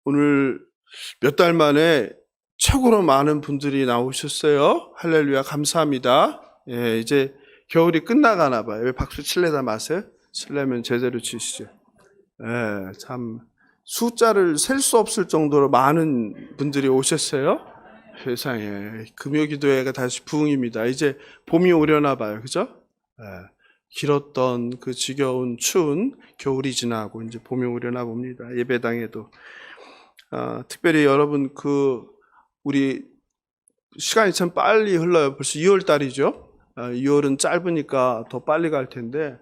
오늘 몇 달 만에 최고로 많은 분들이 나오셨어요. 할렐루야, 감사합니다. 예, 이제 겨울이 끝나가나 봐요. 왜 박수 칠래다 마세요? 칠려면 제대로 치시죠. 예, 참 숫자를 셀 수 없을 정도로 많은 분들이 오셨어요. 세상에, 금요기도회가 다시 부흥입니다. 이제 봄이 오려나 봐요. 그죠? 예, 길었던 그 지겨운 추운 겨울이 지나고 이제 봄이 오려나 봅니다. 예배당에도. 특별히 여러분, 우리 시간이 참 빨리 흘러요. 벌써 2월 달이죠. 2월은 짧으니까 더 빨리 갈 텐데,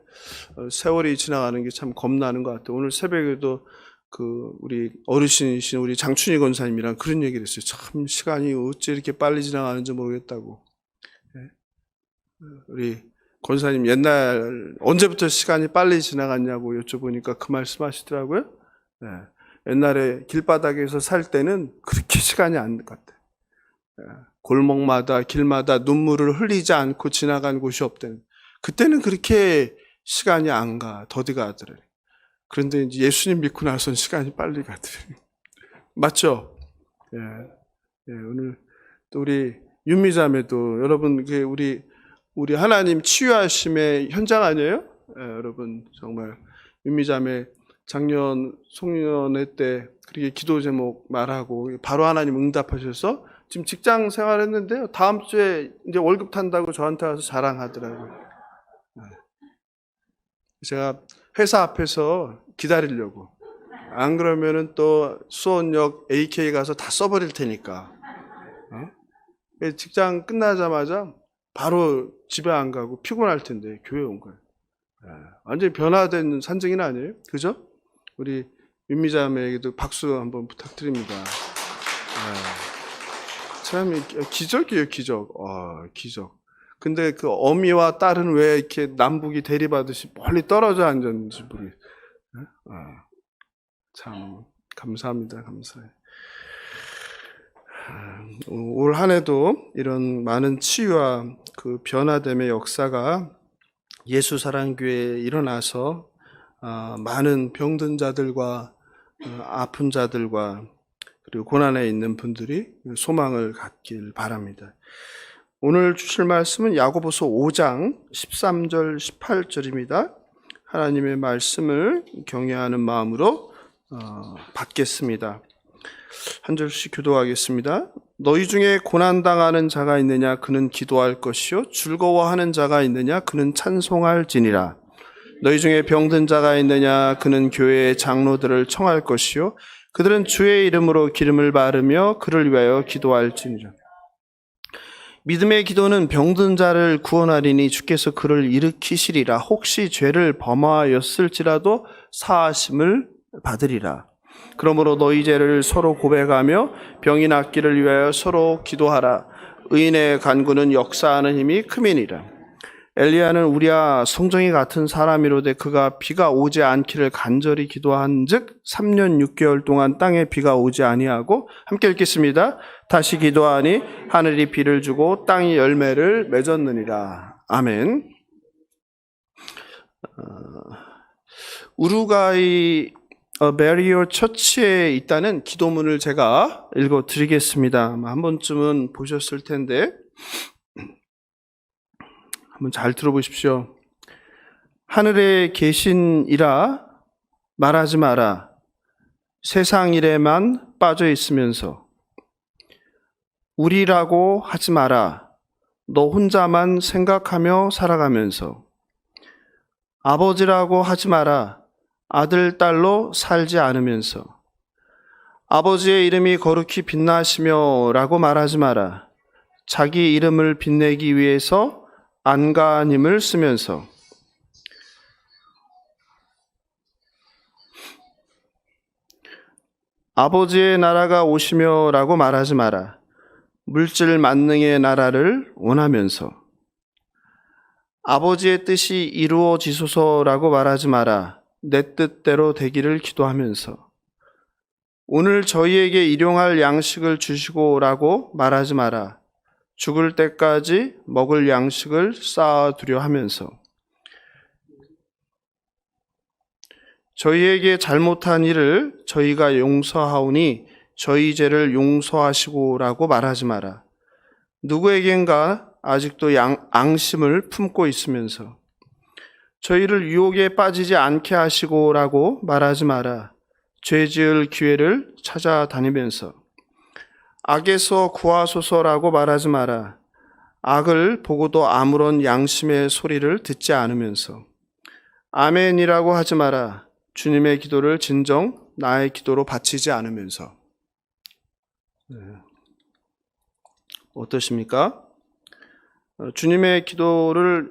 세월이 지나가는 게 참 겁나는 것 같아요. 오늘 새벽에도 우리 어르신이신 우리 장춘희 권사님이랑 그런 얘기를 했어요. 참 시간이 어째 이렇게 빨리 지나가는지 모르겠다고. 우리 권사님 옛날 언제부터 시간이 빨리 지나갔냐고 여쭤보니까 그 말씀 하시더라고요. 옛날에 길바닥에서 살 때는 그렇게 시간이 안 갔대. 골목마다 길마다 눈물을 흘리지 않고 지나간 곳이 없대. 그때는 그렇게 시간이 안 가, 더디 가더래. 그런데 이제 예수님 믿고 나선 시간이 빨리 가더래. 맞죠? 오늘 또 우리 윤미자매도 여러분 우리 하나님 치유하심의 현장 아니에요? 여러분 정말 윤미자매 작년 송년회 때 그렇게 기도 제목 말하고 바로 하나님 응답하셔서 지금 직장 생활했는데요. 다음 주에 이제 월급 탄다고 저한테 와서 자랑하더라고요. 제가 회사 앞에서 기다리려고. 안 그러면은 또 수원역 AK 가서 다 써버릴 테니까. 직장 끝나자마자 바로 집에 안 가고 피곤할 텐데 교회 온 거예요. 완전히 변화된 산증인 아니에요? 그죠? 우리 윤미자매에게도 박수 한번 부탁드립니다. 참 기적이에요, 기적. 기적. 근데 그 어미와 딸은 왜 이렇게 남북이 대립하듯이 멀리 떨어져 앉았는지 모르겠어요. 참 감사합니다, 감사해요. 올 한 해도 이런 많은 치유와 그 변화됨의 역사가 예수사랑교회에 일어나서 많은 병든 자들과 아픈 자들과 그리고 고난에 있는 분들이 소망을 갖길 바랍니다. 오늘 주실 말씀은 야고보서 5장 13절 18절입니다. 하나님의 말씀을 경외하는 마음으로 받겠습니다. 한 절씩 교도하겠습니다. 너희 중에 고난당하는 자가 있느냐 그는 기도할 것이요 즐거워하는 자가 있느냐 그는 찬송할지니라. 너희 중에 병든 자가 있느냐 그는 교회의 장로들을 청할 것이요 그들은 주의 이름으로 기름을 바르며 그를 위하여 기도할지니라. 믿음의 기도는 병든 자를 구원하리니 주께서 그를 일으키시리라. 혹시 죄를 범하였을지라도 사하심을 받으리라. 그러므로 너희 죄를 서로 고백하며 병이 낫기를 위하여 서로 기도하라. 의인의 간구는 역사하는 힘이 크미니라. 엘리야는 우리야 성정이 같은 사람이로되 그가 비가 오지 않기를 간절히 기도한즉 3년 6개월 동안 땅에 비가 오지 아니하고, 함께 읽겠습니다. 다시 기도하니 하늘이 비를 주고 땅이 열매를 맺었느니라. 아멘. 우루과이 베리어 처치에 있다는 기도문을 제가 읽어드리겠습니다. 한 번쯤은 보셨을 텐데 한번 잘 들어보십시오. 하늘에 계신 이라 말하지 마라. 세상 일에만 빠져 있으면서 우리라고 하지 마라. 너 혼자만 생각하며 살아가면서 아버지라고 하지 마라. 아들, 딸로 살지 않으면서 아버지의 이름이 거룩히 빛나시며 라고 말하지 마라. 자기 이름을 빛내기 위해서 안간힘을 쓰면서 아버지의 나라가 오시며 라고 말하지 마라. 물질 만능의 나라를 원하면서 아버지의 뜻이 이루어지소서라고 말하지 마라. 내 뜻대로 되기를 기도하면서 오늘 저희에게 일용할 양식을 주시고라고 말하지 마라. 죽을 때까지 먹을 양식을 쌓아두려 하면서 저희에게 잘못한 일을 저희가 용서하오니 저희 죄를 용서하시고라고 말하지 마라. 누구에겐가 아직도 앙심을 품고 있으면서 저희를 유혹에 빠지지 않게 하시고라고 말하지 마라. 죄 지을 기회를 찾아다니면서 악에서 구하소서라고 말하지 마라. 악을 보고도 아무런 양심의 소리를 듣지 않으면서 아멘이라고 하지 마라. 주님의 기도를 진정 나의 기도로 바치지 않으면서. 어떠십니까? 주님의 기도를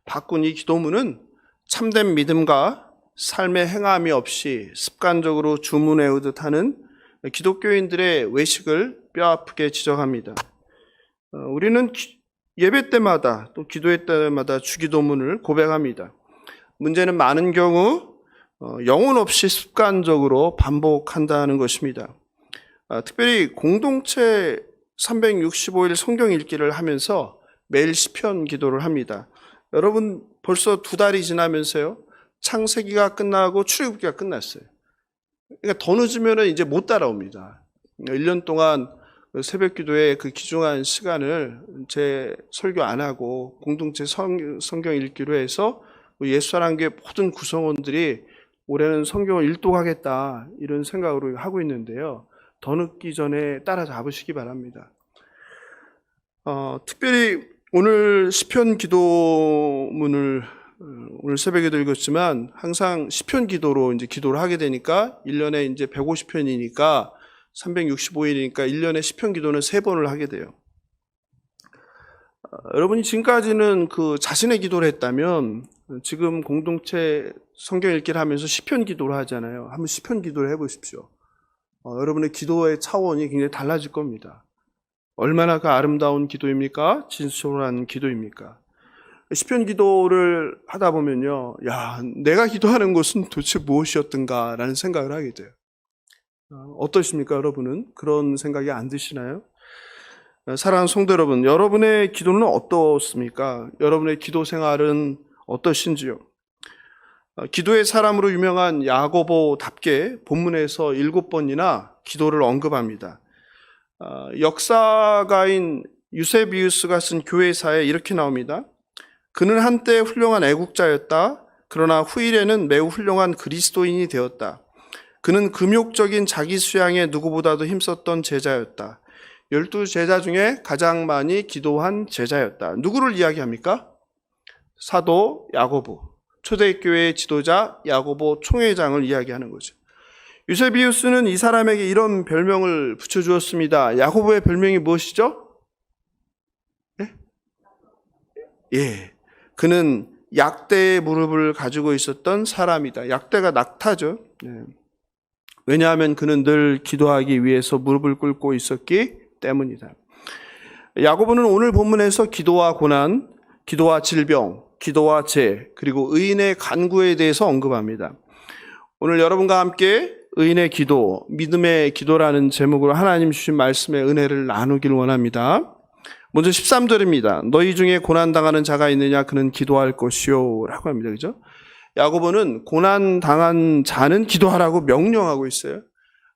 바꾼 이 기도문은 참된 믿음과 삶의 행함이 없이 습관적으로 주문해오듯 하는 기독교인들의 외식을 뼈아프게 지적합니다. 우리는 예배 때마다 또 기도회 때마다 주기도문을 고백합니다. 문제는 많은 경우 영혼 없이 습관적으로 반복한다는 것입니다. 특별히 공동체 365일 성경 읽기를 하면서 매일 시편 기도를 합니다. 여러분 벌써 2달이 지나면서요, 창세기가 끝나고 출애굽기가 끝났어요. 그러니까 더 늦으면 이제 못 따라옵니다. 1년 동안 새벽 기도의 그 귀중한 시간을 제 설교 안 하고 공동체 성경 읽기로 해서 예수사랑교회 모든 구성원들이 올해는 성경을 일독하겠다 이런 생각으로 하고 있는데요. 더 늦기 전에 따라잡으시기 바랍니다. 특별히 오늘 시편 기도문을 오늘 새벽에도 읽었지만 항상 시편 기도로 이제 기도를 하게 되니까 1년에 이제 150편이니까 365일이니까 1년에 시편 기도는 3번을 하게 돼요. 여러분이 지금까지는 그 자신의 기도를 했다면 지금 공동체 성경 읽기를 하면서 시편 기도를 하잖아요. 한번 시편 기도를 해보십시오. 여러분의 기도의 차원이 굉장히 달라질 겁니다. 얼마나 그 아름다운 기도입니까? 진솔한 기도입니까? 시편 기도를 하다 보면요, 야, 내가 기도하는 것은 도대체 무엇이었던가 라는 생각을 하게 돼요. 어떠십니까, 여러분은? 그런 생각이 안 드시나요? 사랑하는 성도 여러분, 여러분의 기도는 어떻습니까? 여러분의 기도 생활은 어떠신지요? 기도의 사람으로 유명한 야고보답게 본문에서 7번이나 기도를 언급합니다. 역사가인 유세비우스가 쓴 교회사에 이렇게 나옵니다. 그는 한때 훌륭한 애국자였다. 그러나 후일에는 매우 훌륭한 그리스도인이 되었다. 그는 금욕적인 자기 수양에 누구보다도 힘썼던 제자였다. 12제자 중에 가장 많이 기도한 제자였다. 누구를 이야기합니까? 사도 야고보, 초대교회의 지도자 야고보 총회장을 이야기하는 거죠. 유세비우스는 이 사람에게 이런 별명을 붙여주었습니다. 야고보의 별명이 무엇이죠? 예, 그는 약대의 무릎을 가지고 있었던 사람이다. 약대가 낙타죠. 왜냐하면 그는 늘 기도하기 위해서 무릎을 꿇고 있었기 때문이다. 야고보는 오늘 본문에서 기도와 고난, 기도와 질병, 기도와 죄, 그리고 의인의 간구에 대해서 언급합니다. 오늘 여러분과 함께 의인의 기도, 믿음의 기도라는 제목으로 하나님 주신 말씀의 은혜를 나누길 원합니다. 먼저 13절입니다. 너희 중에 고난당하는 자가 있느냐? 그는 기도할 것이요 라고 합니다. 그죠? 야고보는 고난당한 자는 기도하라고 명령하고 있어요.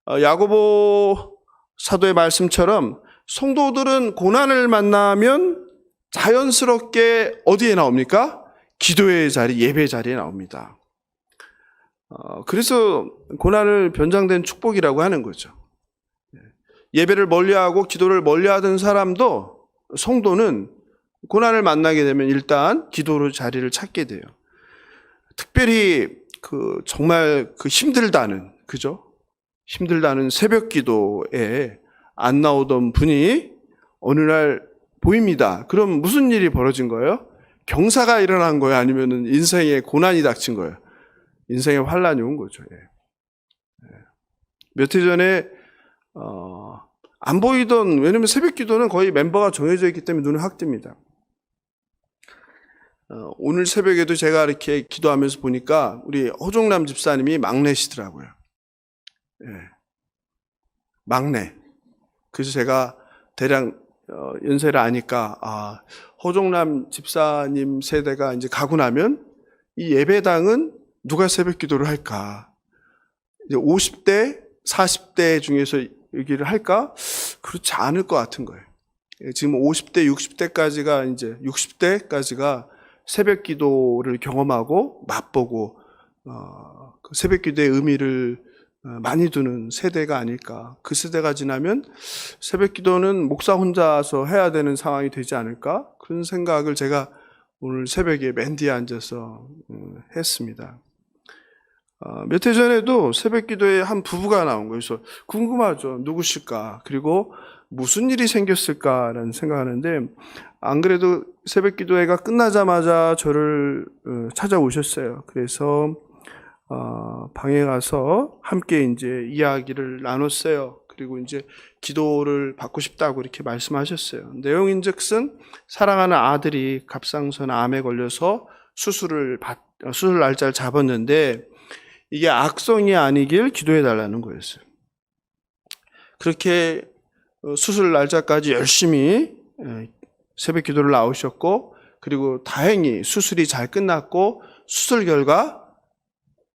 야고보 사도의 말씀처럼 성도들은 고난을 만나면 자연스럽게 어디에 나옵니까? 기도의 자리, 예배 자리에 나옵니다. 그래서 고난을 변장된 축복이라고 하는 거죠. 예배를 멀리하고 기도를 멀리하던 사람도 성도는 고난을 만나게 되면 일단 기도로 자리를 찾게 돼요. 특별히 정말 힘들다는, 그죠? 힘들다는 새벽 기도에 안 나오던 분이 어느 날 보입니다. 그럼 무슨 일이 벌어진 거예요? 경사가 일어난 거예요? 아니면 인생에 고난이 닥친 거예요? 인생에 환란이 온 거죠. 몇 해 전에 안 보이던, 왜냐면 새벽 기도는 거의 멤버가 정해져 있기 때문에 눈에 확 띕니다. 오늘 새벽에도 제가 이렇게 기도하면서 보니까 우리 허종남 집사님이 막내시더라고요. 막내. 그래서 제가 대략 연세를 아니까 허종남 집사님 세대가 이제 가고 나면 이 예배당은 누가 새벽 기도를 할까? 이제 50대, 40대 중에서 얘기를 할까? 그렇지 않을 것 같은 거예요. 지금 50대, 60대까지가 이제 60대까지가 새벽 기도를 경험하고 맛보고 그 새벽 기도의 의미를 많이 두는 세대가 아닐까. 그 세대가 지나면 새벽 기도는 목사 혼자서 해야 되는 상황이 되지 않을까? 그런 생각을 제가 오늘 새벽에 맨 뒤에 앉아서 했습니다. 몇 해 전에도 새벽 기도에 한 부부가 나온 거예요. 그래서 궁금하죠. 누구실까? 그리고 무슨 일이 생겼을까라는 생각하는데, 안 그래도 새벽 기도회가 끝나자마자 저를 찾아오셨어요. 그래서 방에 가서 함께 이제 이야기를 나눴어요. 그리고 이제 기도를 받고 싶다고 이렇게 말씀하셨어요. 내용인즉슨 사랑하는 아들이 갑상선 암에 걸려서 수술 날짜를 잡았는데 이게 악성이 아니길 기도해 달라는 거였어요. 그렇게 수술 날짜까지 열심히 새벽 기도를 나오셨고, 그리고 다행히 수술이 잘 끝났고 수술 결과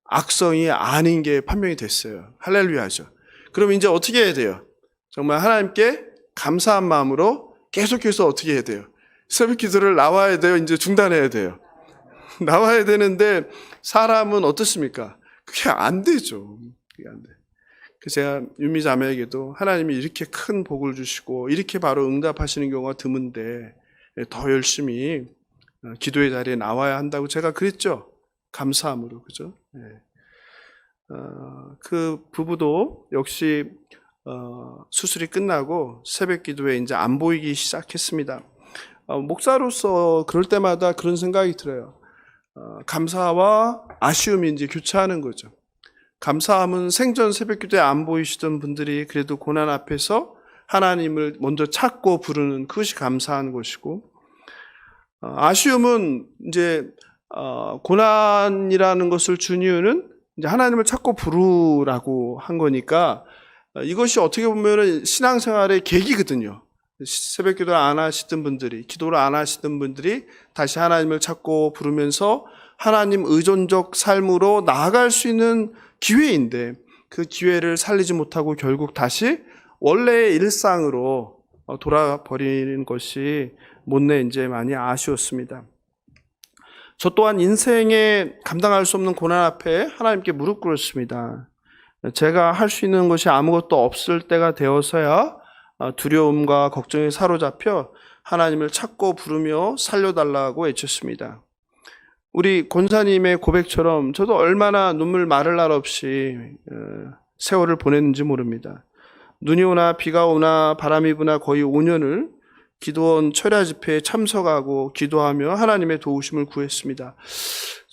악성이 아닌 게 판명이 됐어요. 할렐루야죠. 그럼 이제 어떻게 해야 돼요? 정말 하나님께 감사한 마음으로 계속해서 어떻게 해야 돼요? 새벽 기도를 나와야 돼요? 이제 중단해야 돼요? 나와야 되는데 사람은 어떻습니까? 그게 안 되죠. 그게 안 돼. 그래서 제가 윤미 자매에게도 하나님이 이렇게 큰 복을 주시고 이렇게 바로 응답하시는 경우가 드문데 더 열심히 기도의 자리에 나와야 한다고 제가 그랬죠. 감사함으로. 그죠? 네. 그 부부도 역시 수술이 끝나고 새벽 기도에 이제 안 보이기 시작했습니다. 목사로서 그럴 때마다 그런 생각이 들어요. 감사와 아쉬움이 이제 교차하는 거죠. 감사함은 생전 새벽 기도에 안 보이시던 분들이 그래도 고난 앞에서 하나님을 먼저 찾고 부르는 그것이 감사한 것이고, 아쉬움은 이제 고난이라는 것을 준 이유는 이제 하나님을 찾고 부르라고 한 거니까 이것이 어떻게 보면은 신앙생활의 계기거든요. 새벽 기도를 안 하시던 분들이, 기도를 안 하시던 분들이 다시 하나님을 찾고 부르면서 하나님 의존적 삶으로 나아갈 수 있는 기회인데, 그 기회를 살리지 못하고 결국 다시 원래의 일상으로 돌아버리는 것이 못내 이제 많이 아쉬웠습니다. 저 또한 인생에 감당할 수 없는 고난 앞에 하나님께 무릎 꿇었습니다. 제가 할 수 있는 것이 아무것도 없을 때가 되어서야 두려움과 걱정에 사로잡혀 하나님을 찾고 부르며 살려달라고 외쳤습니다. 우리 권사님의 고백처럼 저도 얼마나 눈물 마를 날 없이 세월을 보냈는지 모릅니다. 눈이 오나 비가 오나 바람이 부나 거의 5년을 기도원 철야 집회에 참석하고 기도하며 하나님의 도우심을 구했습니다.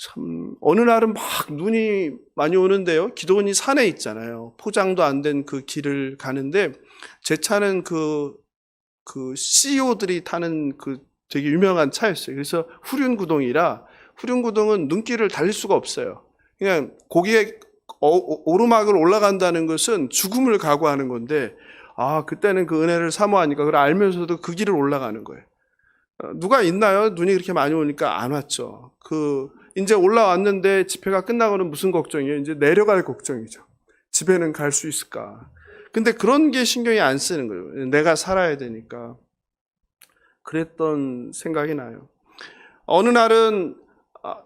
참 어느 날은 막 눈이 많이 오는데요. 기도원이 산에 있잖아요. 포장도 안 된 그 길을 가는데 제 차는 그 CEO들이 타는 그 되게 유명한 차였어요. 그래서 후륜구동이라, 후륜구동은 눈길을 달릴 수가 없어요. 그냥 고기에 오르막을 올라간다는 것은 죽음을 각오하는 건데, 그때는 그 은혜를 사모하니까 그걸 알면서도 그 길을 올라가는 거예요. 누가 있나요? 눈이 그렇게 많이 오니까 안 왔죠. 이제 올라왔는데 집회가 끝나고는 무슨 걱정이에요? 이제 내려갈 걱정이죠. 집에는 갈 수 있을까? 근데 그런 게 신경이 안 쓰는 거예요. 내가 살아야 되니까. 그랬던 생각이 나요. 어느 날은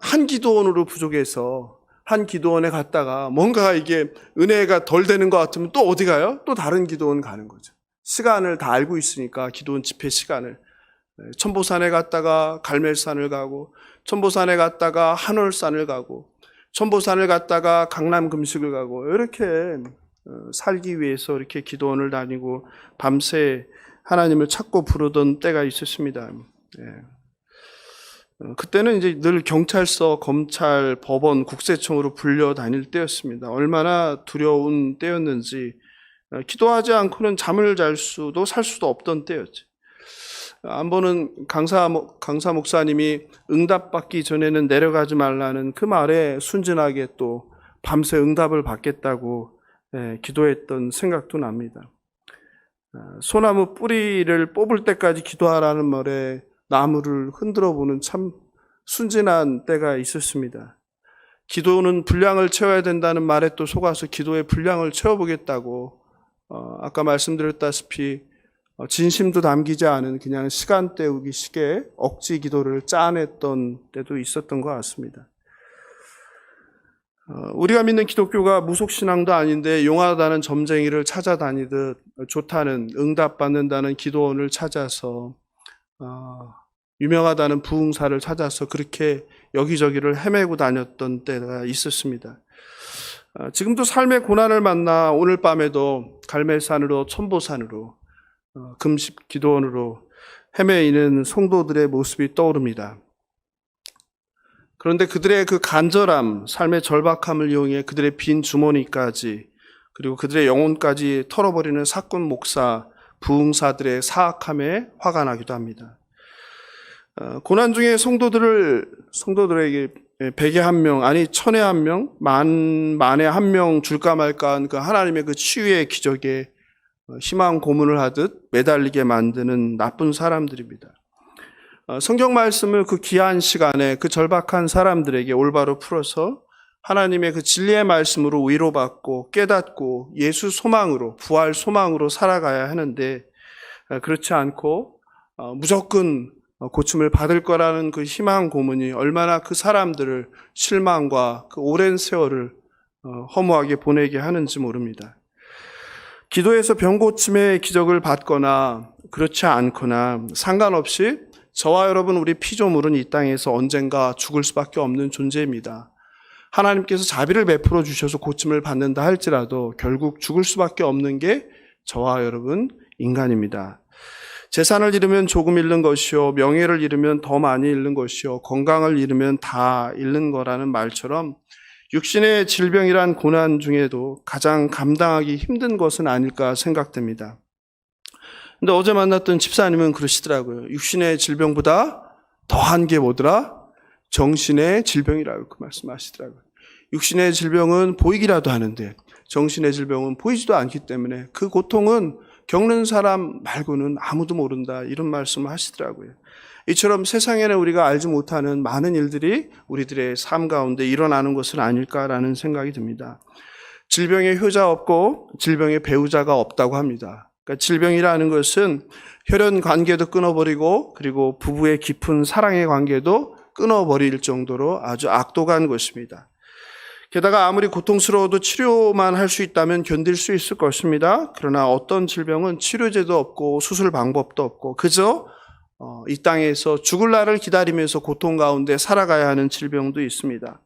한 기도원으로 부족해서 한 기도원에 갔다가 뭔가 이게 은혜가 덜 되는 것 같으면 또 어디 가요? 또 다른 기도원 가는 거죠. 시간을 다 알고 있으니까 기도원 집회 시간을. 천보산에 갔다가 갈멜산을 가고, 천보산에 갔다가 한월산을 가고, 천보산을 갔다가 강남 금식을 가고, 이렇게 살기 위해서 이렇게 기도원을 다니고 밤새 하나님을 찾고 부르던 때가 있었습니다. 그때는 이제 늘 경찰서, 검찰, 법원, 국세청으로 불려 다닐 때였습니다. 얼마나 두려운 때였는지, 기도하지 않고는 잠을 잘 수도 살 수도 없던 때였죠. 한 번은 강사 목사님이 응답받기 전에는 내려가지 말라는 그 말에 순진하게 또 밤새 응답을 받겠다고 기도했던 생각도 납니다. 소나무 뿌리를 뽑을 때까지 기도하라는 말에 나무를 흔들어 보는 참 순진한 때가 있었습니다. 기도는 분량을 채워야 된다는 말에 또 속아서 기도의 분량을 채워보겠다고 아까 말씀드렸다시피 진심도 담기지 않은 그냥 시간 때우기 식의 억지 기도를 짜냈던 때도 있었던 것 같습니다. 우리가 믿는 기독교가 무속신앙도 아닌데 용하다는 점쟁이를 찾아다니듯 좋다는 응답받는다는 기도원을 찾아서 유명하다는 부흥사를 찾아서 그렇게 여기저기를 헤매고 다녔던 때가 있었습니다. 지금도 삶의 고난을 만나 오늘 밤에도 갈멜산으로 천보산으로 금식 기도원으로 헤매이는 성도들의 모습이 떠오릅니다. 그런데 그들의 그 간절함, 삶의 절박함을 이용해 그들의 빈 주머니까지 그리고 그들의 영혼까지 털어버리는 사꾼 목사, 부흥사들의 사악함에 화가 나기도 합니다. 고난 중에 성도들에게 100에 1명, 아니 1000에 1명, 만에 1명 줄까 말까 한 그 하나님의 그 치유의 기적에 희망 고문을 하듯 매달리게 만드는 나쁜 사람들입니다. 성경 말씀을 그 귀한 시간에 그 절박한 사람들에게 올바로 풀어서 하나님의 그 진리의 말씀으로 위로받고 깨닫고 예수 소망으로, 부활 소망으로 살아가야 하는데 그렇지 않고 무조건 고침을 받을 거라는 그 희망 고문이 얼마나 그 사람들을 실망과 그 오랜 세월을 허무하게 보내게 하는지 모릅니다. 기도에서 병 고침의 기적을 받거나 그렇지 않거나 상관없이 저와 여러분 우리 피조물은 이 땅에서 언젠가 죽을 수밖에 없는 존재입니다. 하나님께서 자비를 베풀어 주셔서 고침을 받는다 할지라도 결국 죽을 수밖에 없는 게 저와 여러분 인간입니다. 재산을 잃으면 조금 잃는 것이요, 명예를 잃으면 더 많이 잃는 것이요, 건강을 잃으면 다 잃는 거라는 말처럼 육신의 질병이란 고난 중에도 가장 감당하기 힘든 것은 아닐까 생각됩니다. 근데 어제 만났던 집사님은 그러시더라고요. 육신의 질병보다 더한 게 뭐더라? 정신의 질병이라고 그 말씀하시더라고요. 육신의 질병은 보이기라도 하는데 정신의 질병은 보이지도 않기 때문에 그 고통은 겪는 사람 말고는 아무도 모른다, 이런 말씀을 하시더라고요. 이처럼 세상에는 우리가 알지 못하는 많은 일들이 우리들의 삶 가운데 일어나는 것은 아닐까라는 생각이 듭니다. 질병의 효자 없고 질병의 배우자가 없다고 합니다. 그러니까 질병이라는 것은 혈연 관계도 끊어버리고 그리고 부부의 깊은 사랑의 관계도 끊어버릴 정도로 아주 악독한 것입니다. 게다가 아무리 고통스러워도 치료만 할 수 있다면 견딜 수 있을 것입니다. 그러나 어떤 질병은 치료제도 없고 수술 방법도 없고 그저 이 땅에서 죽을 날을 기다리면서 고통 가운데 살아가야 하는 질병도 있습니다.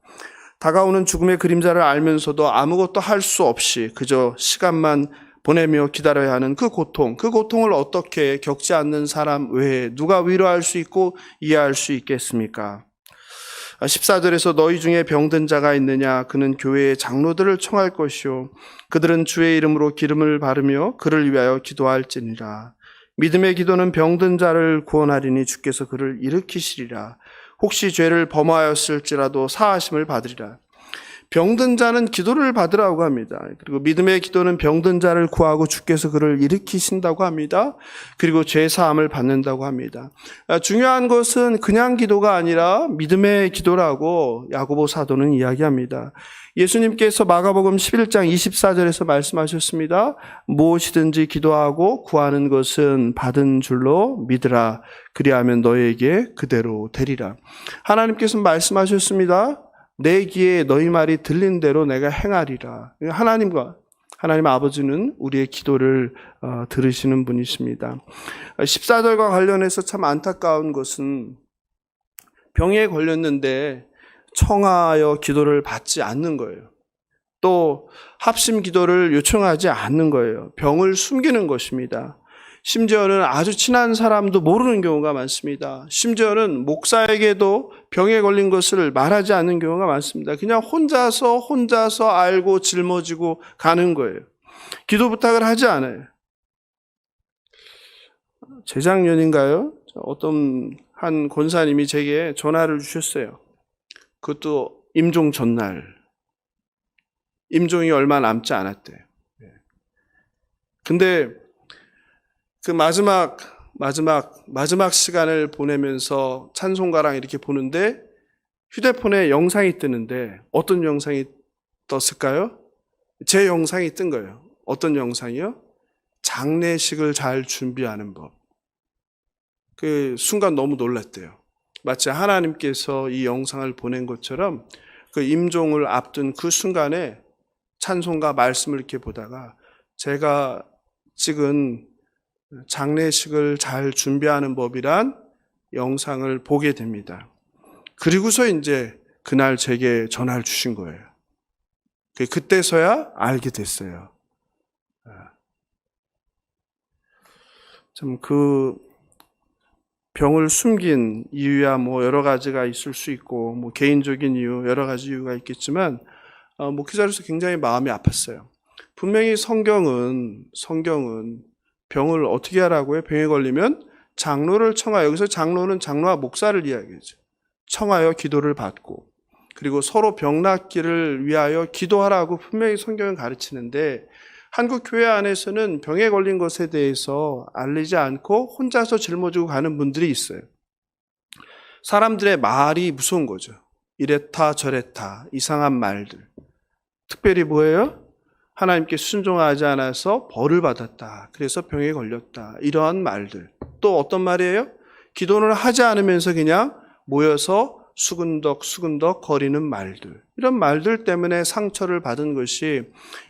다가오는 죽음의 그림자를 알면서도 아무것도 할 수 없이 그저 시간만 보내며 기다려야 하는 그 고통을 어떻게 겪지 않는 사람 외에 누가 위로할 수 있고 이해할 수 있겠습니까? 14절에서 너희 중에 병든 자가 있느냐? 그는 교회의 장로들을 청할 것이요 그들은 주의 이름으로 기름을 바르며 그를 위하여 기도할지니라. 믿음의 기도는 병든 자를 구원하리니 주께서 그를 일으키시리라. 혹시 죄를 범하였을지라도 사하심을 받으리라. 병든 자는 기도를 받으라고 합니다. 그리고 믿음의 기도는 병든 자를 구하고 주께서 그를 일으키신다고 합니다. 그리고 죄 사함을 받는다고 합니다. 중요한 것은 그냥 기도가 아니라 믿음의 기도라고 야고보 사도는 이야기합니다. 예수님께서 마가복음 11장 24절에서 말씀하셨습니다. 무엇이든지 기도하고 구하는 것은 받은 줄로 믿으라. 그리하면 너에게 그대로 되리라. 하나님께서 말씀하셨습니다. 내 귀에 너희 말이 들린 대로 내가 행하리라. 하나님 아버지는 우리의 기도를 들으시는 분이십니다. 14절과 관련해서 참 안타까운 것은 병에 걸렸는데 청하여 기도를 받지 않는 거예요. 또 합심 기도를 요청하지 않는 거예요. 병을 숨기는 것입니다. 심지어는 아주 친한 사람도 모르는 경우가 많습니다. 심지어는 목사에게도 병에 걸린 것을 말하지 않는 경우가 많습니다. 그냥 혼자서 알고 짊어지고 가는 거예요. 기도 부탁을 하지 않아요. 재작년인가요? 어떤 한 권사님이 제게 전화를 주셨어요. 그것도 임종 전날. 임종이 얼마 남지 않았대요. 근데 그 마지막 시간을 보내면서 찬송가랑 이렇게 보는데 휴대폰에 영상이 뜨는데 어떤 영상이 떴을까요? 제 영상이 뜬 거예요. 어떤 영상이요? 장례식을 잘 준비하는 법. 그 순간 너무 놀랐대요. 마치 하나님께서 이 영상을 보낸 것처럼 그 임종을 앞둔 그 순간에 찬송가 말씀을 이렇게 보다가 제가 찍은 장례식을 잘 준비하는 법이란 영상을 보게 됩니다. 그리고서 이제 그날 제게 전화를 주신 거예요. 그때서야 알게 됐어요. 참 그 병을 숨긴 이유야 뭐 여러 가지가 있을 수 있고 뭐 개인적인 이유 여러 가지 이유가 있겠지만 목회자로서 굉장히 마음이 아팠어요. 분명히 성경은 병을 어떻게 하라고요? 병에 걸리면 장로를 청하여, 여기서 장로는 장로와 목사를 이야기하죠. 청하여 기도를 받고 그리고 서로 병 낫기를 위하여 기도하라고 분명히 성경은 가르치는데 한국 교회 안에서는 병에 걸린 것에 대해서 알리지 않고 혼자서 짊어지고 가는 분들이 있어요. 사람들의 말이 무서운 거죠. 이랬다 저랬다 이상한 말들. 특별히 뭐예요? 하나님께 순종하지 않아서 벌을 받았다. 그래서 병에 걸렸다. 이러한 말들. 또 어떤 말이에요? 기도를 하지 않으면서 그냥 모여서 수근덕 거리는 말들. 이런 말들 때문에 상처를 받은 것이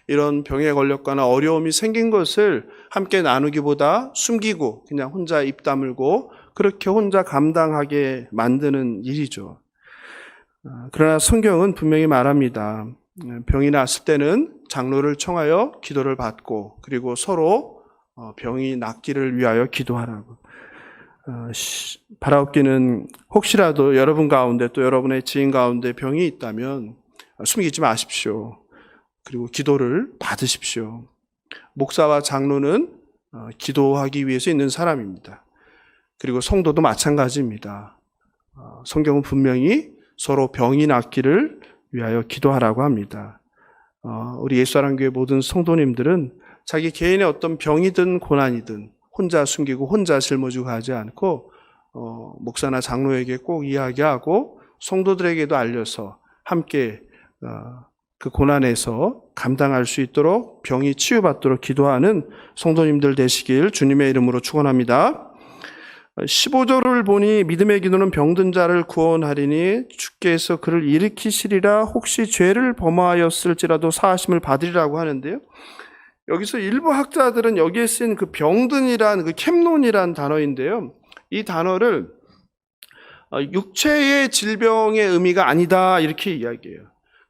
이런 병에 걸렸거나 어려움이 생긴 것을 함께 나누기보다 숨기고 그냥 혼자 입 다물고 그렇게 혼자 감당하게 만드는 일이죠. 그러나 성경은 분명히 말합니다. 병이 났을 때는 장로를 청하여 기도를 받고 그리고 서로 병이 낫기를 위하여 기도하라고. 바라옵기는 혹시라도 여러분 가운데 또 여러분의 지인 가운데 병이 있다면 숨기지 마십시오. 그리고 기도를 받으십시오. 목사와 장로는 기도하기 위해서 있는 사람입니다. 그리고 성도도 마찬가지입니다. 성경은 분명히 서로 병이 낫기를 위하여 기도하라고 합니다. 우리 예수사랑교회 모든 성도님들은 자기 개인의 어떤 병이든 고난이든 혼자 숨기고 혼자 짊어지고 가지 않고 목사나 장로에게 꼭 이야기하고 성도들에게도 알려서 함께 그 고난에서 감당할 수 있도록 병이 치유받도록 기도하는 성도님들 되시길 주님의 이름으로 축원합니다. 15절을 보니 믿음의 기도는 병든 자를 구원하리니 주께서 그를 일으키시리라 혹시 죄를 범하였을지라도 사하심을 받으리라고 하는데요. 여기서 일부 학자들은 여기에 쓰인 그 병든이란 그 캡논이란 단어인데요. 이 단어를 육체의 질병의 의미가 아니다 이렇게 이야기해요.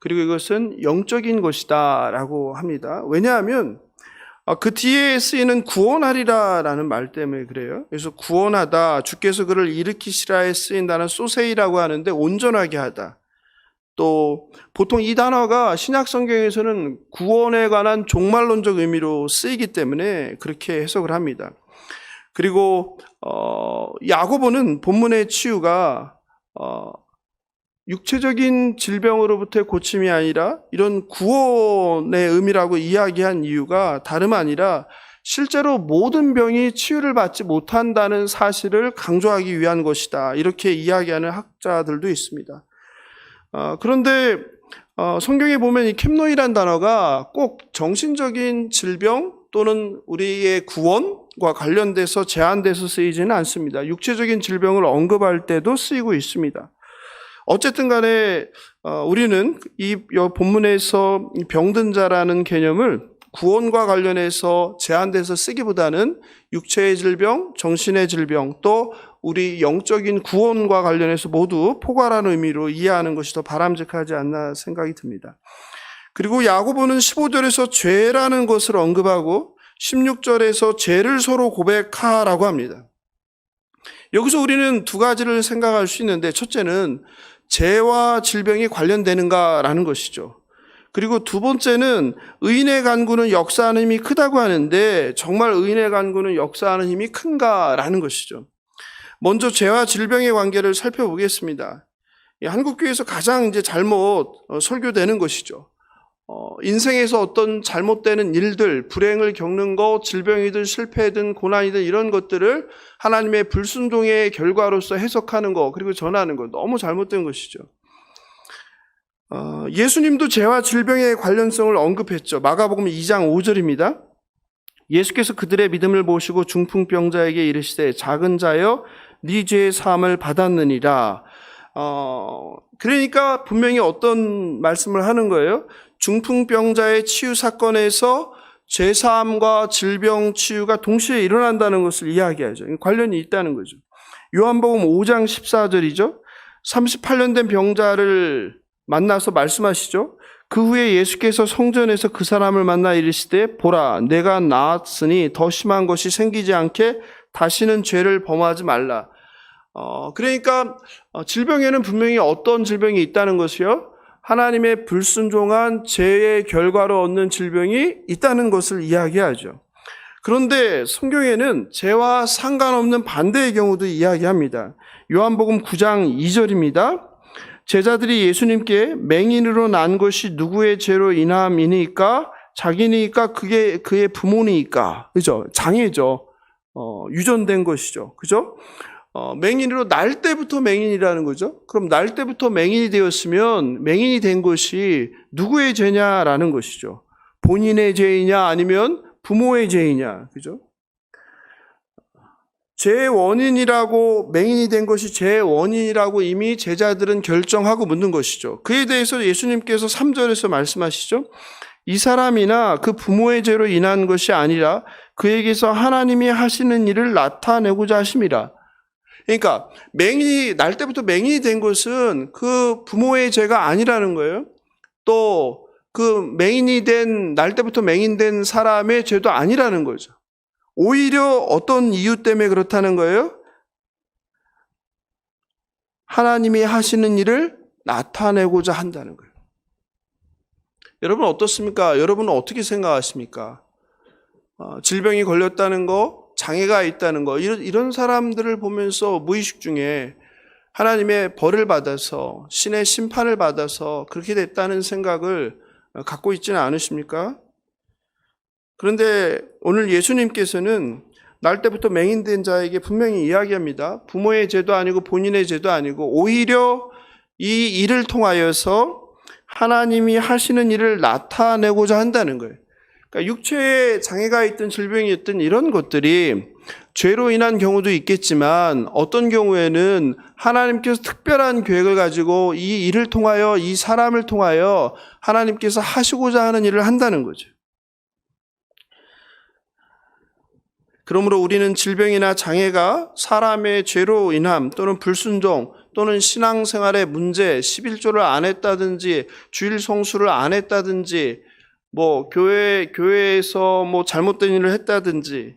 그리고 이것은 영적인 것이다 라고 합니다. 왜냐하면 그 뒤에 쓰이는 구원하리라라는 말 때문에 그래요. 그래서 구원하다, 주께서 그를 일으키시라에 쓰인 단어는 소세이라고 하는데 온전하게 하다. 또 보통 이 단어가 신약 성경에서는 구원에 관한 종말론적 의미로 쓰이기 때문에 그렇게 해석을 합니다. 그리고 야고보는 본문의 치유가 육체적인 질병으로부터의 고침이 아니라 이런 구원의 의미라고 이야기한 이유가 다름 아니라 실제로 모든 병이 치유를 받지 못한다는 사실을 강조하기 위한 것이다. 이렇게 이야기하는 학자들도 있습니다. 그런데 성경에 보면 이 캡노이란 단어가 꼭 정신적인 질병 또는 우리의 구원과 관련돼서 제한돼서 쓰이지는 않습니다. 육체적인 질병을 언급할 때도 쓰이고 있습니다. 어쨌든 간에 우리는 이 본문에서 병든 자라는 개념을 구원과 관련해서 제한돼서 쓰기보다는 육체의 질병, 정신의 질병, 또 우리 영적인 구원과 관련해서 모두 포괄하는 의미로 이해하는 것이 더 바람직하지 않나 생각이 듭니다. 그리고 야고보는 15절에서 죄라는 것을 언급하고 16절에서 죄를 서로 고백하라고 합니다. 여기서 우리는 두 가지를 생각할 수 있는데 첫째는 죄와 질병이 관련되는가라는 것이죠. 그리고 두 번째는 의인의 간구는 역사하는 힘이 크다고 하는데 정말 의인의 간구는 역사하는 힘이 큰가라는 것이죠. 먼저 죄와 질병의 관계를 살펴보겠습니다. 한국교회에서 가장 이제 잘못 설교되는 것이죠. 인생에서 어떤 잘못되는 일들, 불행을 겪는 것, 질병이든 실패든 고난이든 이런 것들을 하나님의 불순종의 결과로서 해석하는 것, 그리고 전하는 것, 너무 잘못된 것이죠. 예수님도 죄와 질병의 관련성을 언급했죠. 마가복음 2장 5절입니다. 예수께서 그들의 믿음을 보시고 중풍병자에게 이르시되 작은 자여 네 죄의 사함을 받았느니라. 그러니까 분명히 어떤 말씀을 하는 거예요? 중풍병자의 치유 사건에서 죄사함과 질병 치유가 동시에 일어난다는 것을 이야기하죠. 관련이 있다는 거죠. 요한복음 5장 14절이죠. 38년 된 병자를 만나서 말씀하시죠. 그 후에 예수께서 성전에서 그 사람을 만나 이르시되 보라 내가 나았으니 더 심한 것이 생기지 않게 다시는 죄를 범하지 말라. 그러니까 질병에는 분명히 어떤 질병이 있다는 것이요, 하나님의 불순종한 죄의 결과로 얻는 질병이 있다는 것을 이야기하죠. 그런데 성경에는 죄와 상관없는 반대의 경우도 이야기합니다. 요한복음 9장 2절입니다. 제자들이 예수님께 맹인으로 난 것이 누구의 죄로 인함이니까? 자기니까 그게 그의 부모니까? 그죠? 장애죠. 유전된 것이죠. 그죠? 맹인으로 날 때부터 맹인이라는 거죠. 그럼 날 때부터 맹인이 되었으면 맹인이 된 것이 누구의 죄냐라는 것이죠. 본인의 죄이냐 아니면 부모의 죄이냐. 그죠? 죄의 원인이라고, 맹인이 된 것이 죄의 원인이라고 이미 제자들은 결정하고 묻는 것이죠. 그에 대해서 예수님께서 3절에서 말씀하시죠. 이 사람이나 그 부모의 죄로 인한 것이 아니라 그에게서 하나님이 하시는 일을 나타내고자 하심이라. 그러니까 날 때부터 맹인이 된 것은 그 부모의 죄가 아니라는 거예요. 또 그 날 때부터 맹인된 사람의 죄도 아니라는 거죠. 오히려 어떤 이유 때문에 그렇다는 거예요? 하나님이 하시는 일을 나타내고자 한다는 거예요. 여러분 어떻습니까? 여러분은 어떻게 생각하십니까? 질병이 걸렸다는 거, 장애가 있다는 거, 이런 사람들을 보면서 무의식 중에 하나님의 벌을 받아서, 신의 심판을 받아서 그렇게 됐다는 생각을 갖고 있지는 않으십니까? 그런데 오늘 예수님께서는 날 때부터 맹인된 자에게 분명히 이야기합니다. 부모의 죄도 아니고 본인의 죄도 아니고 오히려 이 일을 통하여서 하나님이 하시는 일을 나타내고자 한다는 거예요. 그러니까 육체에 장애가 있든 질병이 있든 이런 것들이 죄로 인한 경우도 있겠지만 어떤 경우에는 하나님께서 특별한 계획을 가지고 이 일을 통하여, 이 사람을 통하여 하나님께서 하시고자 하는 일을 한다는 거죠. 그러므로 우리는 질병이나 장애가 사람의 죄로 인함 또는 불순종 또는 신앙생활의 문제, 11조를 안 했다든지 주일 성수를 안 했다든지 교회에서 잘못된 일을 했다든지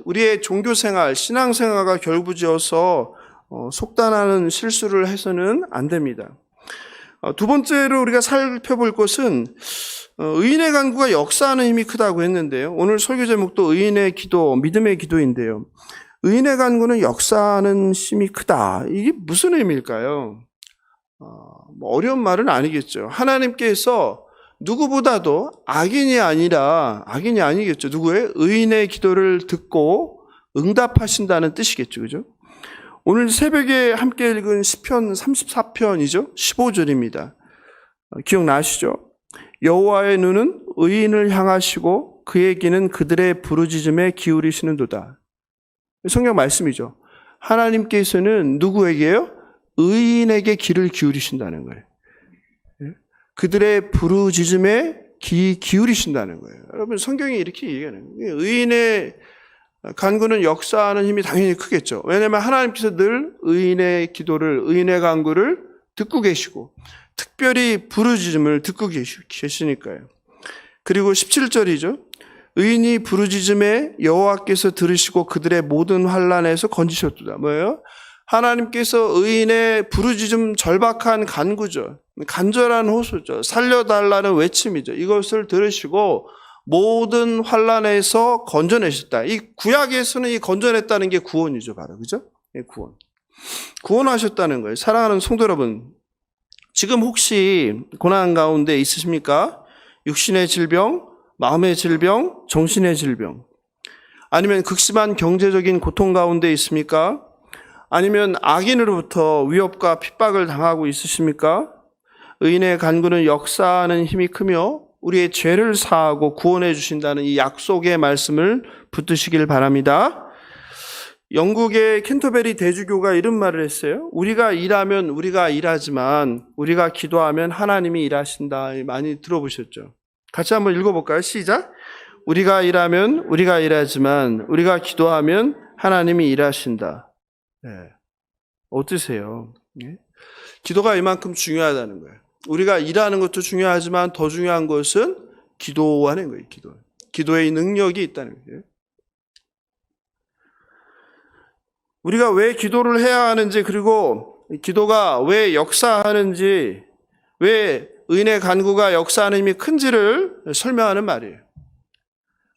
우리의 종교생활, 신앙생활과 결부지어서 속단하는 실수를 해서는 안 됩니다. 두 번째로 우리가 살펴볼 것은 의인의 간구가 역사하는 힘이 크다고 했는데요. 오늘 설교 제목도 의인의 기도, 믿음의 기도인데요. 의인의 간구는 역사하는 힘이 크다. 이게 무슨 의미일까요? 어려운 말은 아니겠죠. 하나님께서 누구보다도 악인이 아니겠죠. 누구의? 의인의 기도를 듣고 응답하신다는 뜻이겠죠. 그죠? 오늘 새벽에 함께 읽은 시편 34편이죠. 15절입니다. 기억나시죠? 여호와의 눈은 의인을 향하시고 그의 귀는 그들의 부르짖음에 기울이시는도다. 성경 말씀이죠. 하나님께서는 누구에게요? 의인에게 귀를 기울이신다는 거예요. 그들의 부르짖음에 귀 기울이신다는 거예요. 여러분 성경이 이렇게 얘기하는 거예요. 의인의 간구는 역사하는 힘이 당연히 크겠죠. 왜냐하면 하나님께서 늘 의인의 기도를, 의인의 간구를 듣고 계시고 특별히 부르짖음을 듣고 계시니까요. 그리고 17절이죠. 의인이 부르짖음에 여호와께서 들으시고 그들의 모든 환난에서 건지셨도다. 뭐예요? 하나님께서 의인의 부르짖음, 절박한 간구죠. 간절한 호소죠. 살려달라는 외침이죠. 이것을 들으시고 모든 환난에서 건져내셨다. 이 구약에서는 이 건져냈다는 게 구원이죠, 바로. 그죠? 구원. 구원하셨다는 거예요. 사랑하는 성도 여러분, 지금 혹시 고난 가운데 있으십니까? 육신의 질병, 마음의 질병, 정신의 질병. 아니면 극심한 경제적인 고통 가운데 있습니까? 아니면 악인으로부터 위협과 핍박을 당하고 있으십니까? 의인의 간구는 역사하는 힘이 크며 우리의 죄를 사하고 구원해 주신다는 이 약속의 말씀을 붙드시길 바랍니다. 영국의 캔터베리 대주교가 이런 말을 했어요. 우리가 일하면 우리가 일하지만 우리가 기도하면 하나님이 일하신다. 많이 들어보셨죠? 같이 한번 읽어볼까요? 시작. 우리가 일하면 우리가 일하지만 우리가 기도하면 하나님이 일하신다. 네. 어떠세요? 네? 기도가 이만큼 중요하다는 거예요. 우리가 일하는 것도 중요하지만 더 중요한 것은 기도하는 거예요. 기도의 능력이 있다는 거예요. 우리가 왜 기도를 해야 하는지, 그리고 기도가 왜 역사하는지, 왜 의인의 간구가 역사하는 힘이 큰지를 설명하는 말이에요.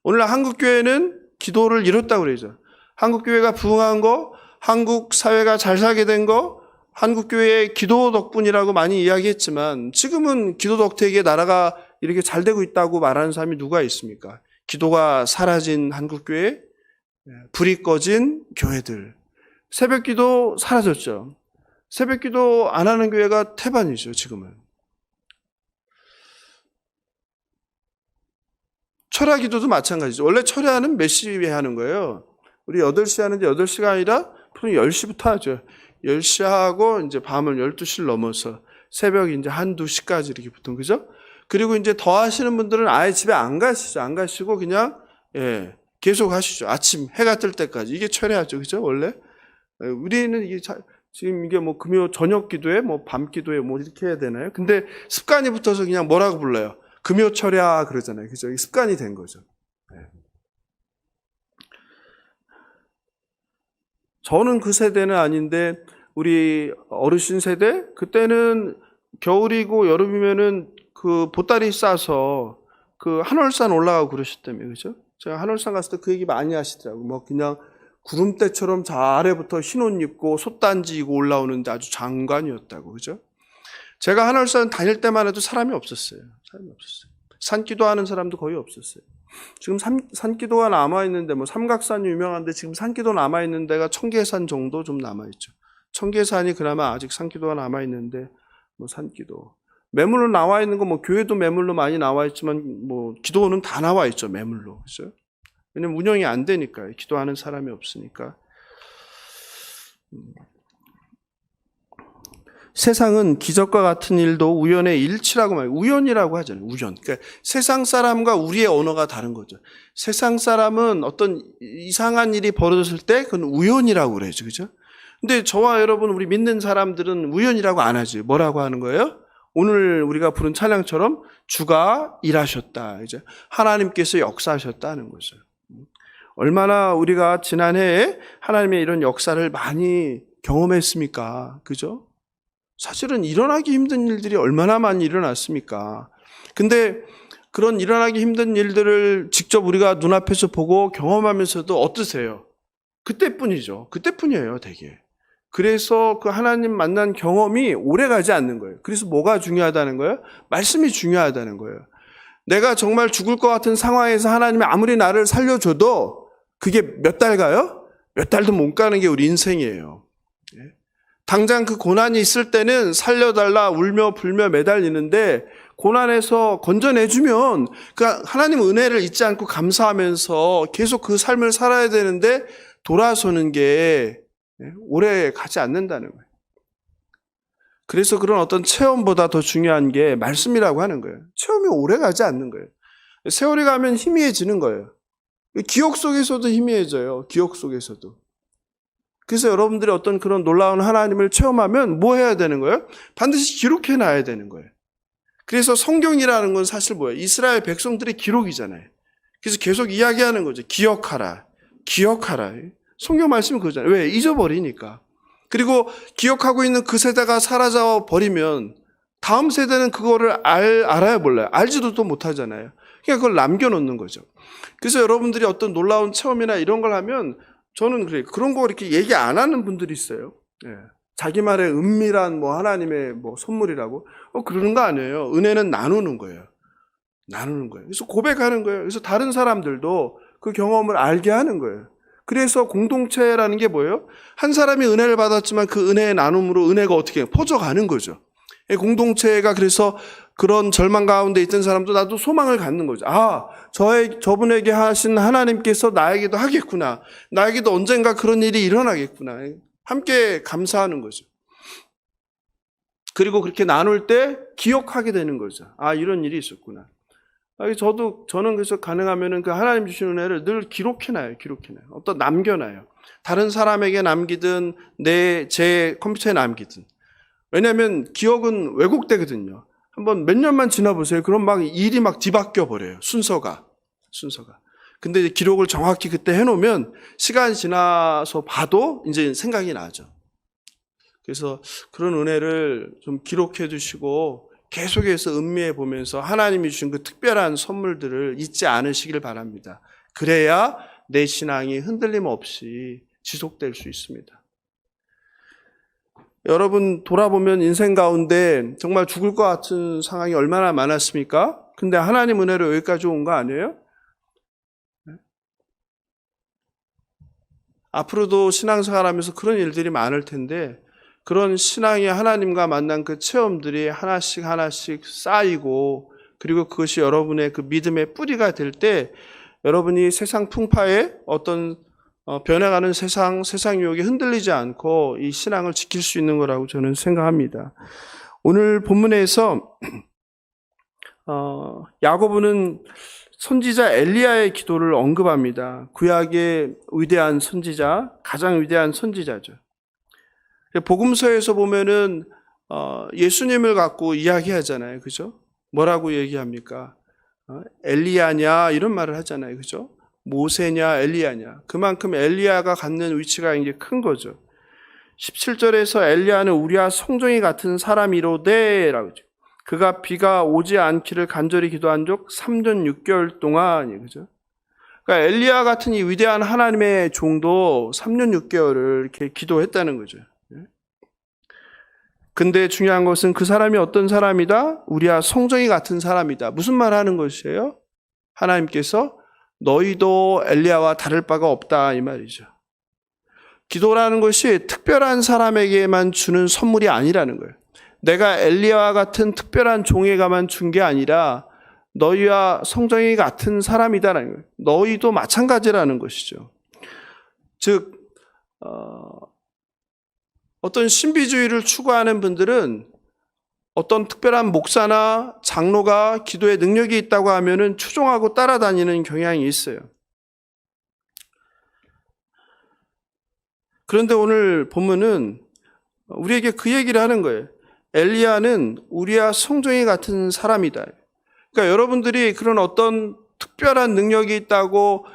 오늘날 한국교회는 기도를 이뤘다고 그러죠. 한국교회가 부흥한 거, 한국 사회가 잘 살게 된 거, 한국교회의 기도 덕분이라고 많이 이야기했지만 지금은 기도 덕택에 나라가 이렇게 잘 되고 있다고 말하는 사람이 누가 있습니까? 기도가 사라진 한국교회, 불이 꺼진 교회들. 새벽기도 사라졌죠. 새벽기도 안 하는 교회가 태반이죠, 지금은. 철야기도도 마찬가지죠. 원래 철야는 몇 시에 하는 거예요? 우리 8시 하는데 8시가 아니라 보통 10시부터 하죠. 10시 하고 이제 밤을 12시를 넘어서 새벽 이제 1, 2시까지 이렇게 보통, 그죠? 그리고 이제 더 하시는 분들은 아예 집에 안 가시죠. 안 가시고 그냥, 계속 하시죠. 아침 해가 뜰 때까지. 이게 철야죠. 그죠? 원래? 우리는 이게 지금 이게 뭐 금요 저녁 기도에 뭐 밤 기도에 뭐 이렇게 해야 되나요? 근데 습관이 붙어서 그냥 뭐라고 불러요? 금요 철야 그러잖아요. 그죠? 이게 습관이 된 거죠. 저는 그 세대는 아닌데 우리 어르신 세대 그때는 겨울이고 여름이면은 그 보따리 싸서 그 한월산 올라가고 그러셨다며, 그죠? 제가 한월산 갔을 때 그 얘기 많이 하시더라고요. 뭐 그냥 구름대처럼 저 아래부터 흰 옷 입고 솥단지 입고 올라오는데 아주 장관이었다고, 그죠? 제가 한월산 다닐 때만 해도 사람이 없었어요. 산기도 하는 사람도 거의 없었어요. 지금 산기도가 남아있는데, 뭐 삼각산이 유명한데 지금 산기도 남아있는 데가 청계산 정도 좀 남아있죠. 청계산이 그나마 아직 산기도가 남아있는데, 뭐 산기도. 매물로 나와있는 거, 뭐 교회도 매물로 많이 나와있지만, 뭐 기도는 다 나와있죠, 매물로. 그죠? 왜냐면 운영이 안 되니까요. 기도하는 사람이 없으니까. 세상은 기적과 같은 일도 우연의 일치라고 말해요. 우연이라고 하잖아요. 우연. 그러니까 세상 사람과 우리의 언어가 다른 거죠. 세상 사람은 어떤 이상한 일이 벌어졌을 때 그건 우연이라고 그러죠. 그죠? 근데 저와 여러분, 우리 믿는 사람들은 우연이라고 안 하지. 뭐라고 하는 거예요? 오늘 우리가 부른 찬양처럼 주가 일하셨다. 이제 하나님께서 역사하셨다는 거죠. 얼마나 우리가 지난해에 하나님의 이런 역사를 많이 경험했습니까? 그죠? 사실은 일어나기 힘든 일들이 얼마나 많이 일어났습니까? 근데 그런 일어나기 힘든 일들을 직접 우리가 눈앞에서 보고 경험하면서도 어떠세요? 그때뿐이죠. 그때뿐이에요, 되게. 그래서 그 하나님 만난 경험이 오래 가지 않는 거예요. 그래서 뭐가 중요하다는 거예요? 말씀이 중요하다는 거예요. 내가 정말 죽을 것 같은 상황에서 하나님이 아무리 나를 살려줘도 그게 몇 달 가요? 몇 달도 못 가는 게 우리 인생이에요. 당장 그 고난이 있을 때는 살려달라 울며 불며 매달리는데, 고난에서 건져내주면 그 하나님 은혜를 잊지 않고 감사하면서 계속 그 삶을 살아야 되는데 돌아서는 게 오래 가지 않는다는 거예요. 그래서 그런 어떤 체험보다 더 중요한 게 말씀이라고 하는 거예요. 체험이 오래 가지 않는 거예요. 세월이 가면 희미해지는 거예요. 기억 속에서도 희미해져요. 기억 속에서도. 그래서 여러분들이 어떤 그런 놀라운 하나님을 체험하면 뭐 해야 되는 거예요? 반드시 기록해 놔야 되는 거예요. 그래서 성경이라는 건 사실 뭐예요? 이스라엘 백성들의 기록이잖아요. 그래서 계속 이야기하는 거죠. 기억하라. 기억하라. 성경 말씀이 그거잖아요. 왜? 잊어버리니까. 그리고 기억하고 있는 그 세대가 사라져 버리면 다음 세대는 그거를 알아야 몰라요. 알지도 또 못하잖아요. 그러니까 그걸 남겨놓는 거죠. 그래서 여러분들이 어떤 놀라운 체험이나 이런 걸 하면 저는 그래요. 그런 거 이렇게 얘기 안 하는 분들이 있어요. 자기만의 은밀한 뭐 하나님의 뭐 선물이라고. 그러는 거 아니에요. 은혜는 나누는 거예요. 나누는 거예요. 그래서 고백하는 거예요. 그래서 다른 사람들도 그 경험을 알게 하는 거예요. 그래서 공동체라는 게 뭐예요? 한 사람이 은혜를 받았지만 그 은혜의 나눔으로 은혜가 어떻게 해요? 퍼져가는 거죠. 공동체가 그래서 그런 절망 가운데 있던 사람도 나도 소망을 갖는 거죠. 아, 저분에게 하신 하나님께서 나에게도 하겠구나. 나에게도 언젠가 그런 일이 일어나겠구나. 함께 감사하는 거죠. 그리고 그렇게 나눌 때 기억하게 되는 거죠. 아, 이런 일이 있었구나. 저는 그래서 가능하면은 그 하나님 주신 은혜를 늘 기록해놔요. 어떤 남겨놔요. 다른 사람에게 남기든 제 컴퓨터에 남기든. 왜냐하면 기억은 왜곡되거든요. 한번 몇 년만 지나보세요. 그럼 막 일이 막 뒤바뀌어 버려요. 순서가. 근데 이제 기록을 정확히 그때 해놓으면 시간이 지나서 봐도 이제 생각이 나죠. 그래서 그런 은혜를 좀 기록해 두시고 계속해서 음미해 보면서 하나님이 주신 그 특별한 선물들을 잊지 않으시길 바랍니다. 그래야 내 신앙이 흔들림 없이 지속될 수 있습니다. 여러분 돌아보면 인생 가운데 정말 죽을 것 같은 상황이 얼마나 많았습니까? 근데 하나님 은혜로 여기까지 온 거 아니에요? 앞으로도 신앙생활 하면서 그런 일들이 많을 텐데 그런 신앙이 하나님과 만난 그 체험들이 하나씩 쌓이고 그리고 그것이 여러분의 그 믿음의 뿌리가 될 때 여러분이 세상 풍파에 어떤 변해가는 세상 유혹에 흔들리지 않고 이 신앙을 지킬 수 있는 거라고 저는 생각합니다. 오늘 본문에서 야고보는 선지자 엘리야의 기도를 언급합니다. 구약의 위대한 선지자, 가장 위대한 선지자죠. 복음서에서 보면은 예수님을 갖고 이야기하잖아요, 그죠? 뭐라고 얘기합니까? 엘리야냐 이런 말을 하잖아요, 그죠? 모세냐 엘리야냐. 그만큼 엘리야가 갖는 위치가 굉장히 큰 거죠. 17절에서 엘리야는 우리와 성정이 같은 사람이로되 라고 하죠. 그가 비가 오지 않기를 간절히 기도한 적 3년 6개월 동안, 그죠? 그러니까 엘리야 같은 이 위대한 하나님의 종도 3년 6개월을 이렇게 기도했다는 거죠. 근데 중요한 것은 그 사람이 어떤 사람이다? 우리와 성정이 같은 사람이다. 무슨 말 하는 것이에요? 하나님께서 너희도 엘리야와 다를 바가 없다 이 말이죠. 기도라는 것이 특별한 사람에게만 주는 선물이 아니라는 거예요. 내가 엘리야와 같은 특별한 종에게만 준 게 아니라 너희와 성정이 같은 사람이다라는 거예요. 너희도 마찬가지라는 것이죠. 즉 어떤 신비주의를 추구하는 분들은 어떤 특별한 목사나 장로가 기도에 능력이 있다고 하면은 추종하고 따라다니는 경향이 있어요. 그런데 오늘 본문은 우리에게 그 얘기를 하는 거예요. 엘리야는 우리와 성정이 같은 사람이다. 그러니까 여러분들이 그런 어떤 특별한 능력이 있다고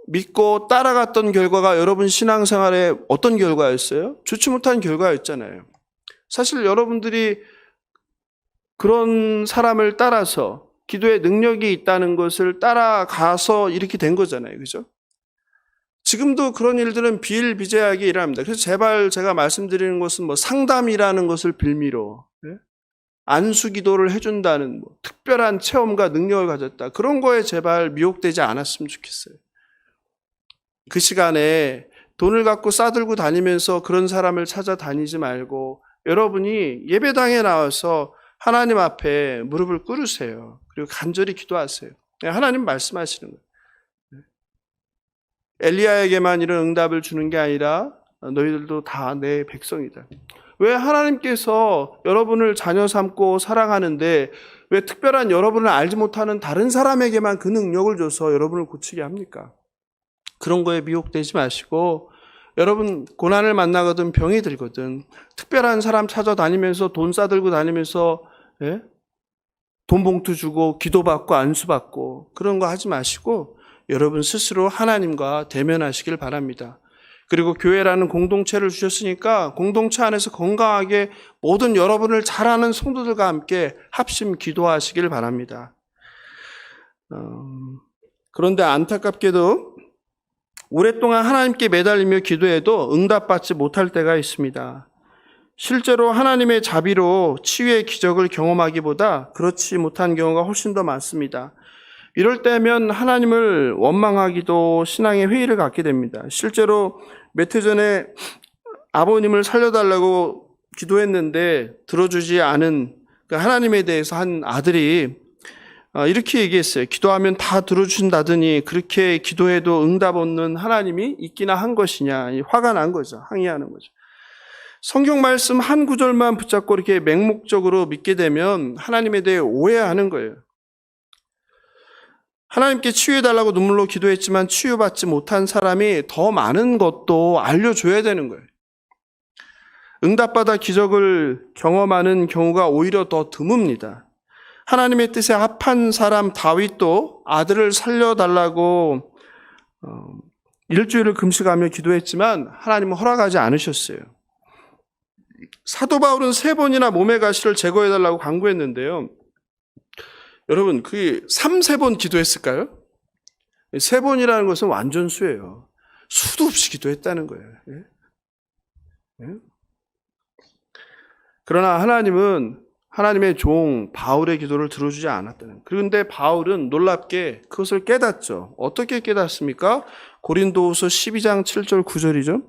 믿고 따라갔던 결과가 여러분 신앙생활에 어떤 결과였어요? 좋지 못한 결과였잖아요. 사실 여러분들이 그런 사람을 따라서 기도에 능력이 있다는 것을 따라가서 이렇게 된 거잖아요. 그죠? 지금도 그런 일들은 비일비재하게 일어납니다. 그래서 제발 제가 말씀드리는 것은 뭐 상담이라는 것을 빌미로 안수기도를 해준다는 특별한 체험과 능력을 가졌다. 그런 거에 제발 미혹되지 않았으면 좋겠어요. 그 시간에 돈을 갖고 싸들고 다니면서 그런 사람을 찾아다니지 말고 여러분이 예배당에 나와서 하나님 앞에 무릎을 꿇으세요. 그리고 간절히 기도하세요. 하나님 말씀하시는 거예요. 엘리야에게만 이런 응답을 주는 게 아니라 너희들도 다 내 백성이다. 왜 하나님께서 여러분을 자녀 삼고 사랑하는데 왜 특별한 여러분을 알지 못하는 다른 사람에게만 그 능력을 줘서 여러분을 고치게 합니까? 그런 거에 미혹되지 마시고 여러분 고난을 만나거든 병이 들거든 특별한 사람 찾아다니면서 돈 싸들고 다니면서 돈 봉투 주고 기도받고 안수받고 그런 거 하지 마시고 여러분 스스로 하나님과 대면하시길 바랍니다. 그리고 교회라는 공동체를 주셨으니까 공동체 안에서 건강하게 모든 여러분을 잘 아는 성도들과 함께 합심 기도하시길 바랍니다. 그런데 안타깝게도 오랫동안 하나님께 매달리며 기도해도 응답받지 못할 때가 있습니다. 실제로 하나님의 자비로 치유의 기적을 경험하기보다 그렇지 못한 경우가 훨씬 더 많습니다. 이럴 때면 하나님을 원망하기도 신앙의 회의를 갖게 됩니다. 실제로 몇 해 전에 아버님을 살려달라고 기도했는데 들어주지 않은 하나님에 대해서 한 아들이 이렇게 얘기했어요. 기도하면 다 들어주신다더니 그렇게 기도해도 응답 없는 하나님이 있기나 한 것이냐. 화가 난 거죠. 항의하는 거죠. 성경 말씀 한 구절만 붙잡고 이렇게 맹목적으로 믿게 되면 하나님에 대해 오해하는 거예요. 하나님께 치유해달라고 눈물로 기도했지만 치유받지 못한 사람이 더 많은 것도 알려줘야 되는 거예요. 응답받아 기적을 경험하는 경우가 오히려 더 드뭅니다. 하나님의 뜻에 합한 사람 다윗도 아들을 살려달라고 일주일을 금식하며 기도했지만 하나님은 허락하지 않으셨어요. 사도 바울은 3번이나 몸의 가시를 제거해달라고 간구했는데요. 여러분, 그게 3-4번 기도했을까요? 3번이라는 것은 완전수예요. 수도 없이 기도했다는 거예요. 예? 그러나 하나님은 하나님의 종 바울의 기도를 들어주지 않았다는 거예요. 그런데 바울은 놀랍게 그것을 깨닫죠. 어떻게 깨닫습니까? 고린도후서 12장 7절 9절이죠.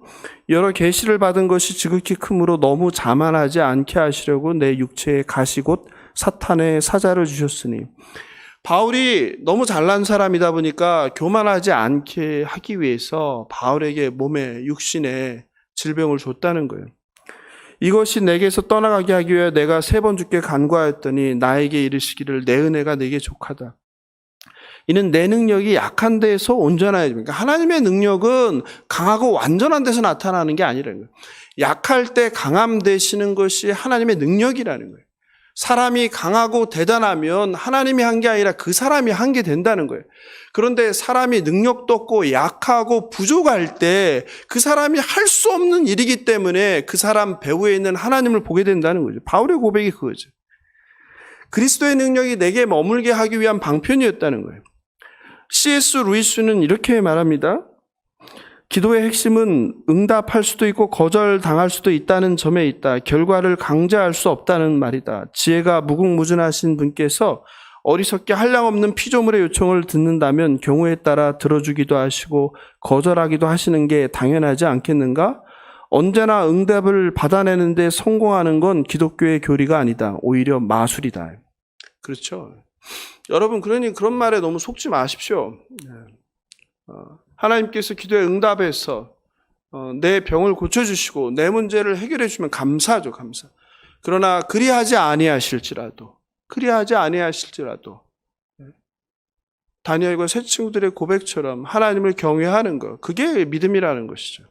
여러 계시를 받은 것이 지극히 크므로 너무 자만하지 않게 하시려고 내 육체에 가시 곧 사탄의 사자를 주셨으니. 바울이 너무 잘난 사람이다 보니까 교만하지 않게 하기 위해서 바울에게 몸에 육신에 질병을 줬다는 거예요. 이것이 내게서 떠나가게 하기 위해 내가 3번 주께 간구하였더니 나에게 이르시기를 내 은혜가 내게 족하다. 이는 내 능력이 약한 데에서 온전하여. 그러니까 하나님의 능력은 강하고 완전한 데서 나타나는 게 아니라는 거예요. 약할 때 강함 되시는 것이 하나님의 능력이라는 거예요. 사람이 강하고 대단하면 하나님이 한 게 아니라 그 사람이 한 게 된다는 거예요. 그런데 사람이 능력도 없고 약하고 부족할 때 그 사람이 할 수 없는 일이기 때문에 그 사람 배후에 있는 하나님을 보게 된다는 거죠. 바울의 고백이 그거죠. 그리스도의 능력이 내게 머물게 하기 위한 방편이었다는 거예요. C.S. 루이스는 이렇게 말합니다. 기도의 핵심은 응답할 수도 있고 거절당할 수도 있다는 점에 있다. 결과를 강제할 수 없다는 말이다. 지혜가 무궁무진하신 분께서 어리석게 한량없는 피조물의 요청을 듣는다면 경우에 따라 들어주기도 하시고 거절하기도 하시는 게 당연하지 않겠는가? 언제나 응답을 받아내는 데 성공하는 건 기독교의 교리가 아니다. 오히려 마술이다. 그렇죠. 여러분, 그러니 그런 말에 너무 속지 마십시오. 하나님께서 기도에 응답해서 내 병을 고쳐주시고 내 문제를 해결해 주시면 감사하죠. 감사. 그러나 그리하지 아니하실지라도 다니엘과 세 친구들의 고백처럼 하나님을 경외하는 것, 그게 믿음이라는 것이죠.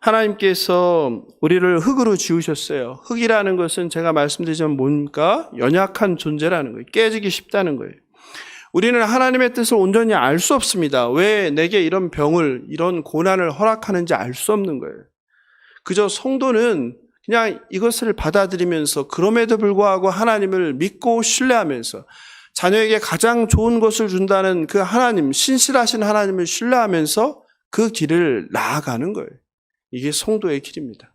하나님께서 우리를 흙으로 지으셨어요. 흙이라는 것은 제가 말씀드리자면 뭔가 연약한 존재라는 거예요. 깨지기 쉽다는 거예요. 우리는 하나님의 뜻을 온전히 알 수 없습니다. 왜 내게 이런 병을, 이런 고난을 허락하는지 알 수 없는 거예요. 그저 성도는 그냥 이것을 받아들이면서 그럼에도 불구하고 하나님을 믿고 신뢰하면서 자녀에게 가장 좋은 것을 준다는 그 하나님, 신실하신 하나님을 신뢰하면서 그 길을 나아가는 거예요. 이게 성도의 길입니다.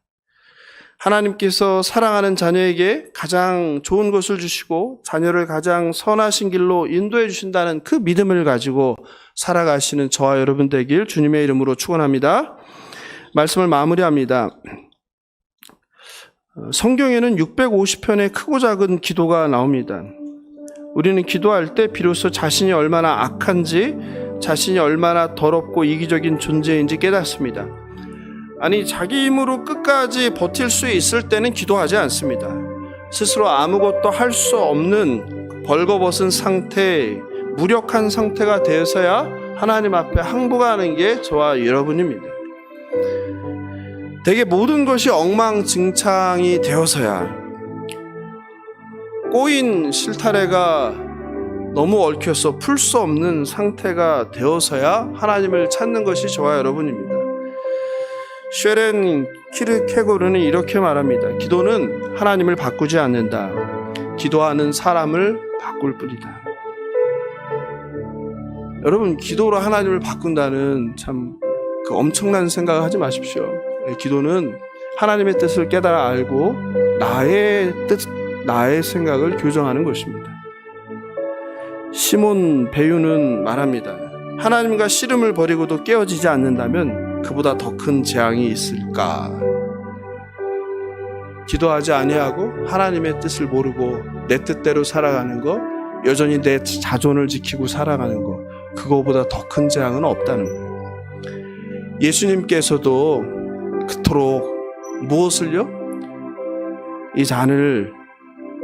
하나님께서 사랑하는 자녀에게 가장 좋은 것을 주시고 자녀를 가장 선하신 길로 인도해 주신다는 그 믿음을 가지고 살아가시는 저와 여러분 되길 주님의 이름으로 축원합니다. 말씀을 마무리합니다. 성경에는 650편의 크고 작은 기도가 나옵니다. 우리는 기도할 때 비로소 자신이 얼마나 악한지, 자신이 얼마나 더럽고 이기적인 존재인지 깨닫습니다. 아니, 자기 힘으로 끝까지 버틸 수 있을 때는 기도하지 않습니다. 스스로 아무것도 할 수 없는 벌거벗은 상태, 무력한 상태가 되어서야 하나님 앞에 항복하는 게 저와 여러분입니다. 대개 모든 것이 엉망진창이 되어서야, 꼬인 실타래가 너무 얽혀서 풀 수 없는 상태가 되어서야 하나님을 찾는 것이 저와 여러분입니다. 쉐렌 키르케고르는 이렇게 말합니다. 기도는 하나님을 바꾸지 않는다. 기도하는 사람을 바꿀 뿐이다. 여러분, 기도로 하나님을 바꾼다는 참 그 엄청난 생각을 하지 마십시오. 기도는 하나님의 뜻을 깨달아 알고 나의 뜻, 나의 생각을 교정하는 것입니다. 시몬 베유는 말합니다. 하나님과 씨름을 벌이고도 깨어지지 않는다면 그보다 더 큰 재앙이 있을까? 기도하지 아니하고 하나님의 뜻을 모르고 내 뜻대로 살아가는 거, 여전히 내 자존을 지키고 살아가는 거, 그거보다 더 큰 재앙은 없다는 거예요. 예수님께서도 그토록 무엇을요? 이 잔을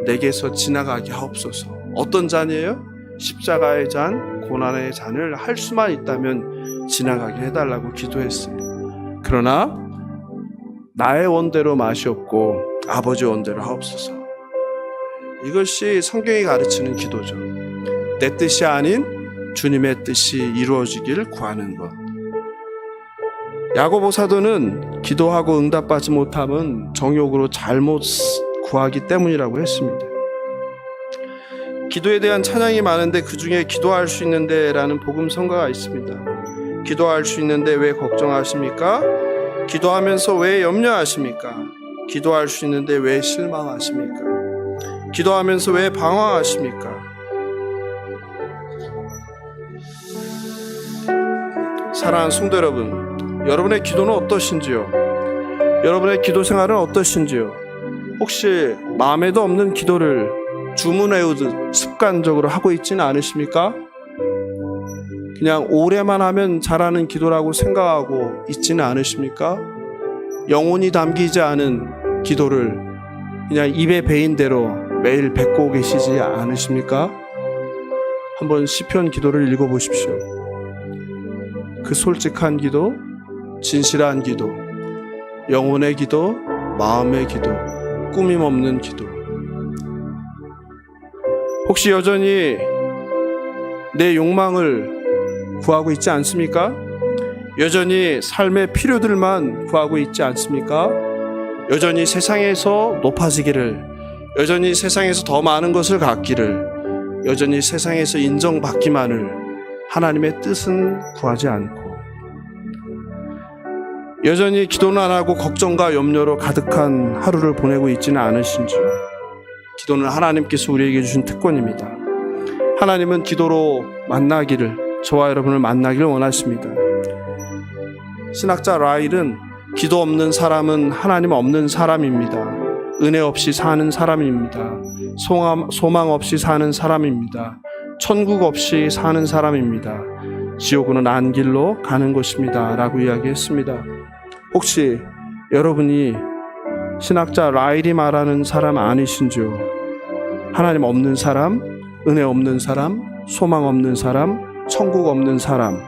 내게서 지나가게 하옵소서. 어떤 잔이에요? 십자가의 잔, 고난의 잔을 할 수만 있다면 지나가게 해달라고 기도했어요. 그러나 나의 원대로 마시옵고 아버지 원대로 하옵소서. 이것이 성경이 가르치는 기도죠. 내 뜻이 아닌 주님의 뜻이 이루어지기를 구하는 것. 야고보 사도는 기도하고 응답받지 못함은 정욕으로 잘못 구하기 때문이라고 했습니다. 기도에 대한 찬양이 많은데 그 중에 기도할 수 있는데 라는 복음성가가 있습니다. 기도할 수 있는데 왜 걱정하십니까? 기도하면서 왜 염려하십니까? 기도할 수 있는데 왜 실망하십니까? 기도하면서 왜 방황하십니까? 사랑하는 성도 여러분, 여러분의 기도는 어떠신지요? 여러분의 기도 생활은 어떠신지요? 혹시 마음에도 없는 기도를 주문 외우듯 습관적으로 하고 있지는 않으십니까? 그냥 오래만 하면 잘하는 기도라고 생각하고 있지는 않으십니까? 영혼이 담기지 않은 기도를 그냥 입에 배인 대로 매일 뱉고 계시지 않으십니까? 한번 시편 기도를 읽어보십시오. 그 솔직한 기도, 진실한 기도, 영혼의 기도, 마음의 기도, 꾸밈 없는 기도. 혹시 여전히 내 욕망을 구하고 있지 않습니까? 여전히 삶의 필요들만 구하고 있지 않습니까? 여전히 세상에서 높아지기를, 여전히 세상에서 더 많은 것을 갖기를, 여전히 세상에서 인정받기만을 하나님의 뜻은 구하지 않고, 여전히 기도는 안 하고 걱정과 염려로 가득한 하루를 보내고 있지는 않으신지요? 기도는 하나님께서 우리에게 주신 특권입니다. 하나님은 기도로 만나기를, 저와 여러분을 만나기를 원하십니다. 신학자 라일은 기도 없는 사람은 하나님 없는 사람입니다. 은혜 없이 사는 사람입니다. 소망 없이 사는 사람입니다. 천국 없이 사는 사람입니다. 지옥으로 난 길로 가는 것입니다. 라고 이야기했습니다. 혹시 여러분이 신학자 라일이 말하는 사람 아니신지요? 하나님 없는 사람, 은혜 없는 사람, 소망 없는 사람, 천국 없는 사람,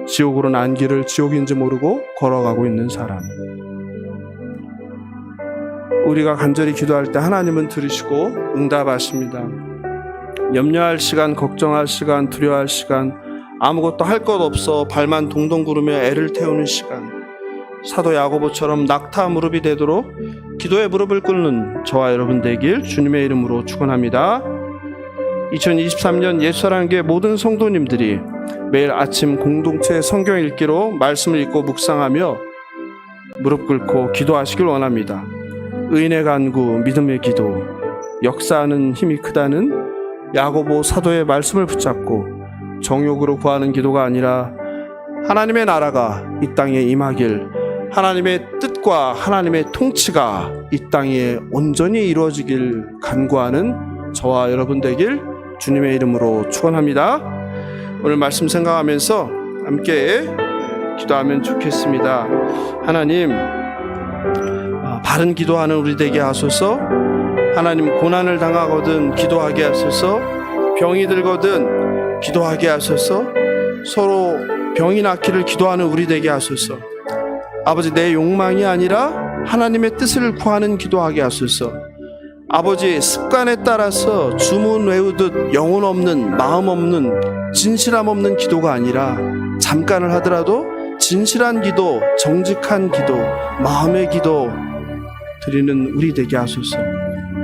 지옥으로 난 길을 지옥인지 모르고 걸어가고 있는 사람. 우리가 간절히 기도할 때 하나님은 들으시고 응답하십니다. 염려할 시간, 걱정할 시간, 두려워할 시간, 아무것도 할 것 없어 발만 동동 구르며 애를 태우는 시간, 사도 야고보처럼 낙타 무릎이 되도록 기도의 무릎을 꿇는 저와 여러분 되길 주님의 이름으로 축원합니다. 2023년 예수사랑교회 모든 성도님들이 매일 아침 공동체 성경 읽기로 말씀을 읽고 묵상하며 무릎 꿇고 기도하시길 원합니다. 의인의 간구, 믿음의 기도, 역사하는 힘이 크다는 야고보 사도의 말씀을 붙잡고 정욕으로 구하는 기도가 아니라 하나님의 나라가 이 땅에 임하길, 하나님의 뜻과 하나님의 통치가 이 땅에 온전히 이루어지길 간구하는 저와 여러분 되길 주님의 이름으로 축원합니다. 오늘 말씀 생각하면서 함께 기도하면 좋겠습니다. 하나님, 바른 기도하는 우리 되게 하소서. 하나님, 고난을 당하거든 기도하게 하소서. 병이 들거든 기도하게 하소서. 서로 병이 낫기를 기도하는 우리 되게 하소서. 아버지, 내 욕망이 아니라 하나님의 뜻을 구하는 기도하게 하소서. 아버지, 습관에 따라서 주문 외우듯 영혼 없는, 마음 없는, 진실함 없는 기도가 아니라 잠깐을 하더라도 진실한 기도, 정직한 기도, 마음의 기도 드리는 우리 되게 하소서.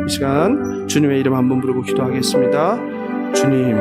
이 시간 주님의 이름 한번 부르고 기도하겠습니다. 주님,